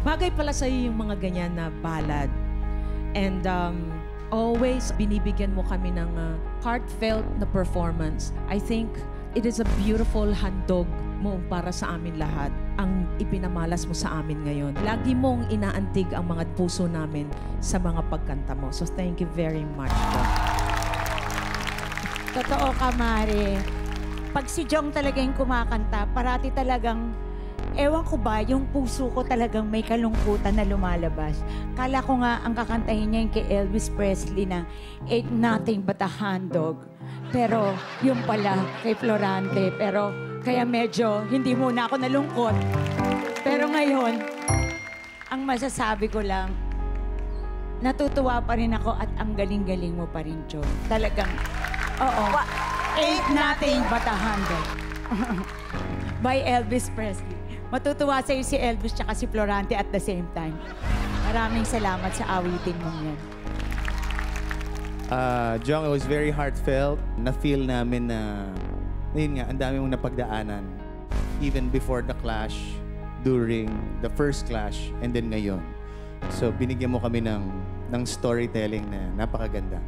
Bagay pala sa'yo yung mga ganyan na ballad. And always binibigyan mo kami ng heartfelt na performance. I think it is a beautiful handog mo para sa amin lahat ang ipinamalas mo sa amin ngayon. Lagi mong inaantig ang mga puso namin sa mga pagkanta mo. So thank you very much. Totoo ka, Mare. Pag si Jong talaga yung kumakanta, parati talagang, ewan ko ba, yung puso ko talagang may kalungkutan na lumalabas. Kala ko nga ang kakantahin niya yung kay Elvis Presley na Ain't Nothing But a Hound Dog. Pero yung pala kay Florante. Pero kaya medyo hindi muna ako nalungkot. Pero ngayon, ang masasabi ko lang, natutuwa pa rin ako at ang galing-galing mo pa rin, Jong. Talagang, oo. Ain't Nothing But a Hound Dog. By Elvis Presley. Matutuwa sa'yo si Elvis tsaka si Florante at the same time. Maraming salamat sa awitin mong yan. Jong, it was very heartfelt. Na-feel namin na, yun nga, ang dami mong napagdaanan. Even before the clash, during the first clash, and then ngayon. So, binigyan mo kami ng storytelling na napakaganda.